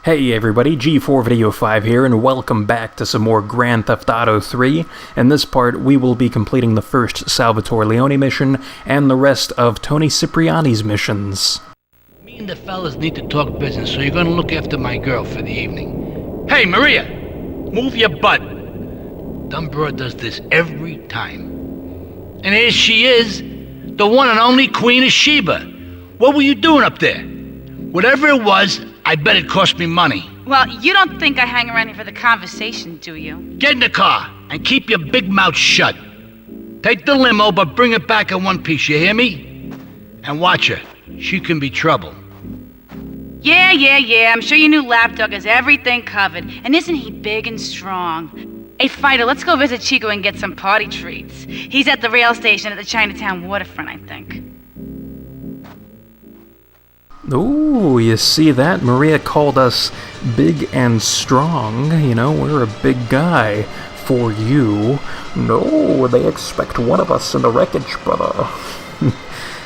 Hey everybody, G4 Video 5 here, and welcome back to some more Grand Theft Auto 3. In this part, we will be completing the first Salvatore Leone mission, and the rest of Toni Cipriani's missions. Me and the fellas need to talk business, so you're gonna look after my girl for the evening. Hey, Maria! Move your butt! Dumb broad does this every time. And here she is, the one and only Queen of Sheba. What were you doing up there? Whatever it was, I bet it cost me money. Well, you don't think I hang around here for the conversation, do you? Get in the car and keep your big mouth shut. Take the limo, but bring it back in one piece, you hear me? And watch her. She can be trouble. Yeah. I'm sure your new lapdog has everything covered. And isn't he big and strong? Hey, Fighter, let's go visit Chico and get some party treats. He's at the rail station at the Chinatown waterfront, I think. Ooh, you see that? Maria called us big and strong. You know, we're a big guy for you. No, they expect one of us in the wreckage, brother.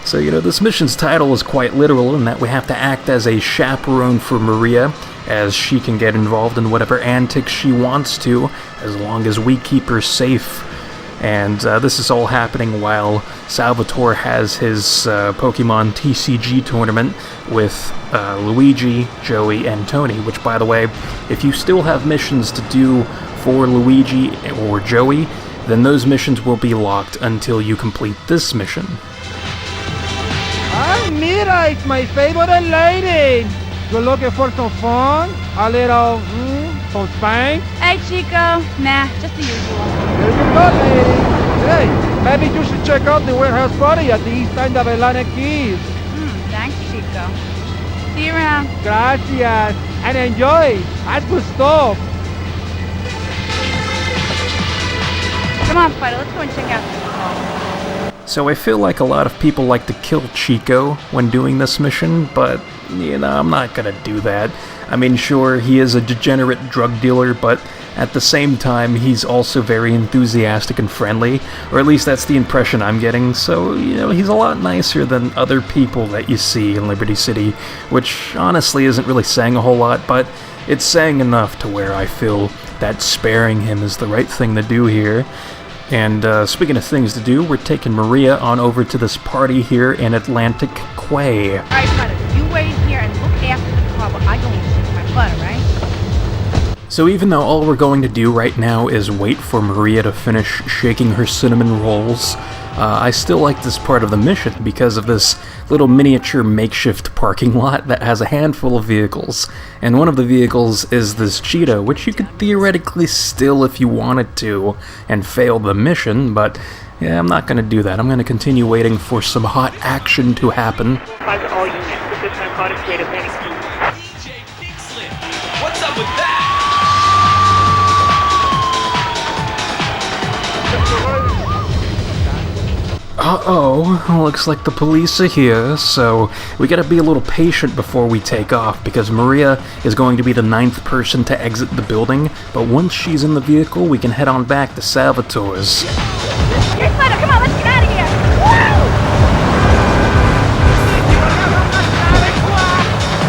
So, you know, this mission's title is quite literal in that we have to act as a chaperone for Maria, as she can get involved in whatever antics she wants to, as long as we keep her safe. And this is all happening while Salvatore has his Pokemon TCG tournament with Luigi, Joey, and Toni, which, by the way, if you still have missions to do for Luigi or Joey, then those missions will be locked until you complete this mission. Ah, mira, it's my favorite lady. You're looking for some fun? A little, some spank? Hey, Chico. Nah, just the usual. There you go, lady. Hey, maybe you should check out the warehouse party at the east end of Atlantic Quays. Thanks, Chico. See you around. Gracias. And enjoy. That's good stuff. Come on, Fighter, let's go and check out this hall. So I feel like a lot of people like to kill Chico when doing this mission, but, you know, I'm not gonna do that. I mean, sure, he is a degenerate drug dealer, but at the same time, he's also very enthusiastic and friendly, or at least that's the impression I'm getting, so, you know, he's a lot nicer than other people that you see in Liberty City, which honestly isn't really saying a whole lot, but it's saying enough to where I feel that sparing him is the right thing to do here. And speaking of things to do, we're taking Maria on over to this party here in Atlantic Quay. Alright, Fighter, you wait here and look after the car, but I go and shake my butt, alright? So even though all we're going to do right now is wait for Maria to finish shaking her cinnamon rolls, I still like this part of the mission because of this little miniature makeshift parking lot that has a handful of vehicles. And one of the vehicles is this cheetah, which you could theoretically steal if you wanted to and fail the mission, but yeah, I'm not going to do that. I'm going to continue waiting for some hot action to happen. All units, position on Carter Street, Atlantic Quays. DJ Big Slim, what's up with that? Uh-oh, looks like the police are here, so we gotta be a little patient before we take off, because Maria is going to be the 9th person to exit the building, but once she's in the vehicle, we can head on back to Salvatore's. Here, Fighter, come on, let's get out of here!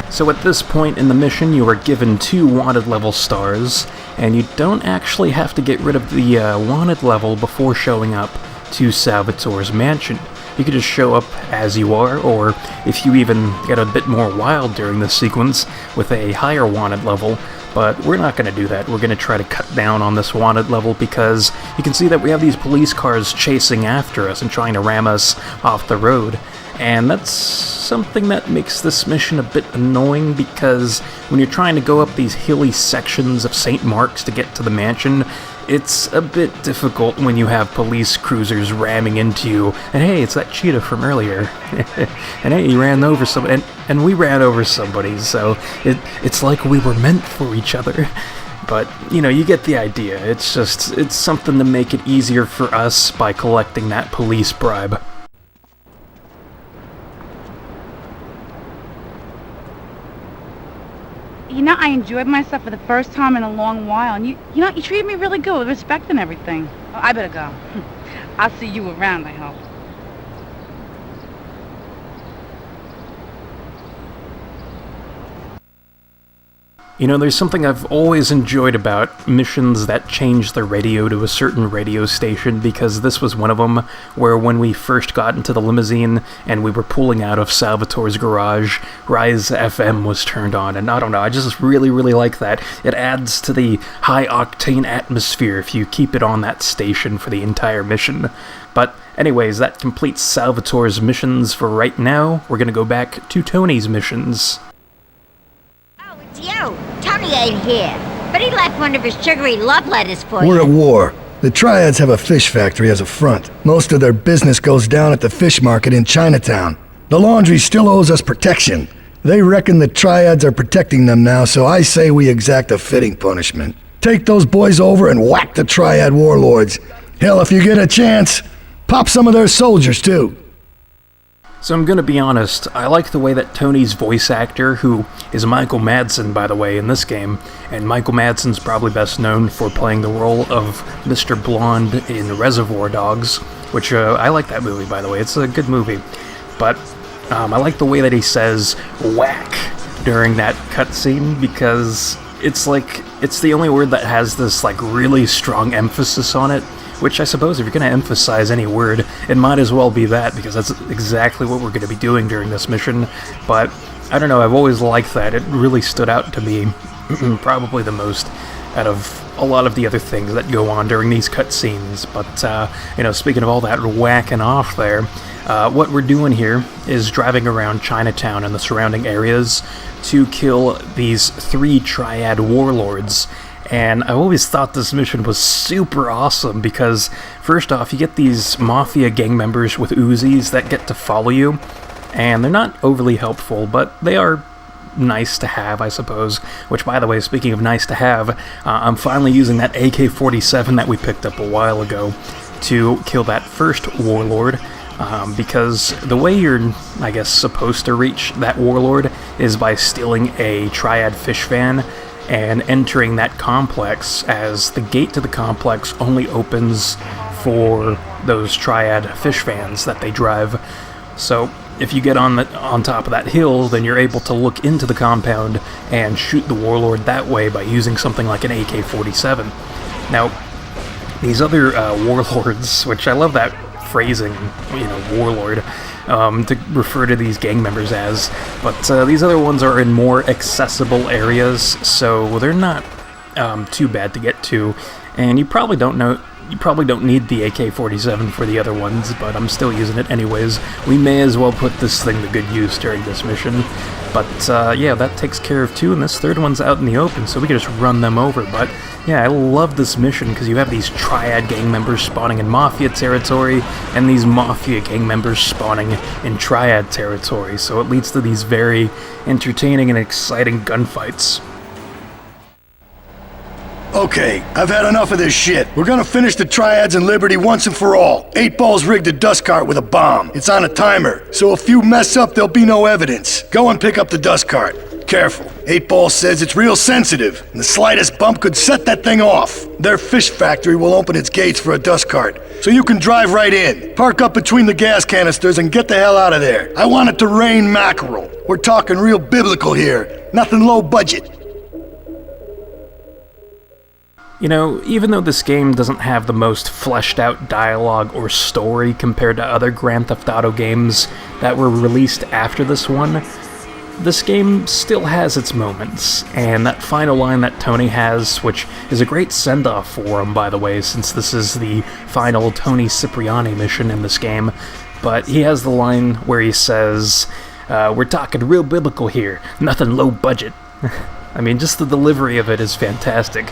Woo! So at this point in the mission, you are given 2 wanted level stars, and you don't actually have to get rid of the wanted level before showing up to Salvatore's mansion. You could just show up as you are, or if you even get a bit more wild during this sequence, with a higher wanted level, but we're not going to do that. We're going to try to cut down on this wanted level because you can see that we have these police cars chasing after us and trying to ram us off the road. And that's something that makes this mission a bit annoying because when you're trying to go up these hilly sections of St. Mark's to get to the mansion, it's a bit difficult when you have police cruisers ramming into you. And hey, it's that cheetah from earlier. And hey, he ran over somebody, and we ran over somebody, so it's like we were meant for each other. But, you know, you get the idea. It's something to make it easier for us by collecting that police bribe. You know, I enjoyed myself for the first time in a long while, and you know, you treated me really good with respect and everything. Oh, I better go. I'll see you around, I hope. You know, there's something I've always enjoyed about missions that change the radio to a certain radio station, because this was one of them, where when we first got into the limousine and we were pulling out of Salvatore's garage, Rise FM was turned on, and I don't know, I just really, really like that. It adds to the high-octane atmosphere if you keep it on that station for the entire mission. But anyways, that completes Salvatore's missions for right now. We're gonna go back to Toni's missions. Yo, Toni ain't here, but he left one of his sugary love letters for you. We're at war. The Triads have a fish factory as a front. Most of their business goes down at the fish market in Chinatown. The laundry still owes us protection. They reckon the Triads are protecting them now, so I say we exact a fitting punishment. Take those boys over and whack the Triad warlords. Hell, if you get a chance, pop some of their soldiers too. So I'm gonna be honest, I like the way that Toni's voice actor, who is Michael Madsen, by the way, in this game, and Michael Madsen's probably best known for playing the role of Mr. Blonde in Reservoir Dogs, which I like that movie, by the way. It's a good movie. But I like the way that he says whack during that cutscene, because it's the only word that has this really strong emphasis on it. Which I suppose if you're going to emphasize any word, it might as well be that, because that's exactly what we're going to be doing during this mission. But, I don't know, I've always liked that. It really stood out to me, probably the most, out of a lot of the other things that go on during these cutscenes. But, speaking of all that whacking off there, what we're doing here is driving around Chinatown and the surrounding areas to kill these 3 Triad warlords. And I always thought this mission was super awesome because, first off, you get these mafia gang members with Uzis that get to follow you, and they're not overly helpful, but they are nice to have, I suppose. Which, by the way, speaking of nice to have, I'm finally using that AK-47 that we picked up a while ago to kill that first warlord, because the way you're, I guess, supposed to reach that warlord is by stealing a Triad fish van and entering that complex, as the gate to the complex only opens for those Triad fish vans that they drive. So if you get on top of that hill, then you're able to look into the compound and shoot the warlord that way by using something like an AK-47. Now, these other warlords, which I love that phrasing, warlord, to refer to these gang members as, but these other ones are in more accessible areas, so they're not too bad to get to, and you probably don't need the AK-47 for the other ones, but I'm still using it anyways. We may as well put this thing to good use during this mission. But yeah, that takes care of 2, and this third one's out in the open, so we can just run them over. But yeah, I love this mission because you have these Triad gang members spawning in Mafia territory, and these Mafia gang members spawning in Triad territory, so it leads to these very entertaining and exciting gunfights. Okay, I've had enough of this shit. We're gonna finish the Triads and Liberty once and for all. 8 Ball's rigged a dust cart with a bomb. It's on a timer, so if you mess up, there'll be no evidence. Go and pick up the dust cart. Careful. 8 Ball says it's real sensitive, and the slightest bump could set that thing off. Their fish factory will open its gates for a dust cart, so you can drive right in. Park up between the gas canisters and get the hell out of there. I want it to rain mackerel. We're talking real biblical here. Nothing low budget. Even though this game doesn't have the most fleshed out dialogue or story compared to other Grand Theft Auto games that were released after this one, this game still has its moments, and that final line that Toni has, which is a great send-off for him, by the way, since this is the final Toni Cipriani mission in this game, but he has the line where he says, we're talking real biblical here, nothing low budget. I mean, just the delivery of it is fantastic.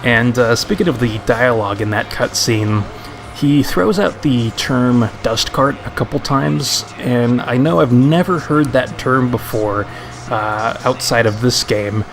And speaking of the dialogue in that cutscene, he throws out the term dust cart a couple times, and I know I've never heard that term before outside of this game.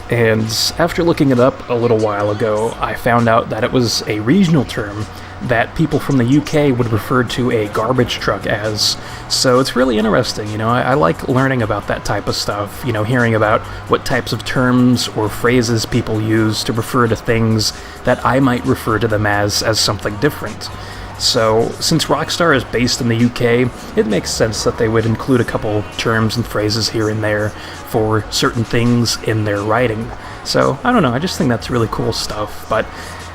And after looking it up a little while ago, I found out that it was a regional term that people from the UK would refer to a garbage truck as. So it's really interesting, I like learning about that type of stuff, hearing about what types of terms or phrases people use to refer to things that I might refer to them as something different. So, since Rockstar is based in the UK, it makes sense that they would include a couple terms and phrases here and there for certain things in their writing. So, I don't know, I just think that's really cool stuff. But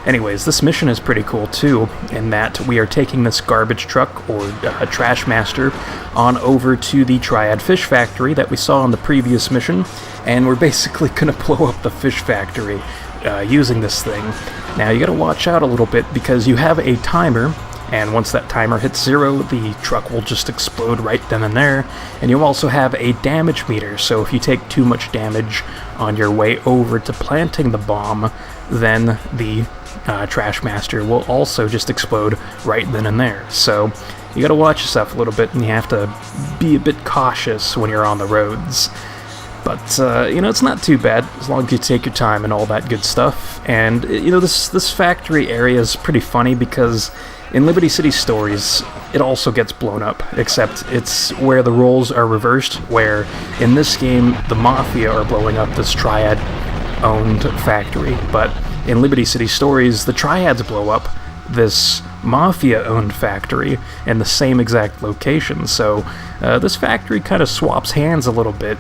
anyways, this mission is pretty cool too, in that we are taking this garbage truck, or trash master, on over to the Triad fish factory that we saw in the previous mission, and we're basically gonna blow up the fish factory using this thing. Now, you gotta watch out a little bit, because you have a timer, and once that timer hits 0, the truck will just explode right then and there, and you also have a damage meter, so if you take too much damage on your way over to planting the bomb, then the trash master will also just explode right then and there. So you gotta watch yourself a little bit, and you have to be a bit cautious when you're on the roads. But, it's not too bad, as long as you take your time and all that good stuff. And, this factory area is pretty funny, because in Liberty City Stories, it also gets blown up, except it's where the roles are reversed, where in this game, the Mafia are blowing up this Triad-owned factory, but in Liberty City Stories, the Triads blow up this Mafia-owned factory in the same exact location. So this factory kind of swaps hands a little bit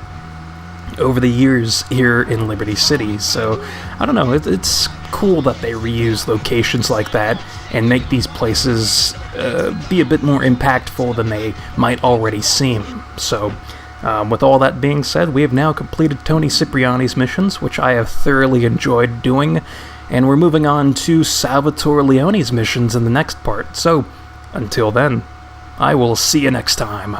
over the years here in Liberty City. So I don't know, it's cool that they reuse locations like that and make these places be a bit more impactful than they might already seem. So with all that being said, we have now completed Toni Cipriani's missions, which I have thoroughly enjoyed doing, and we're moving on to Salvatore Leone's missions in the next part. So until then, I will see you next time.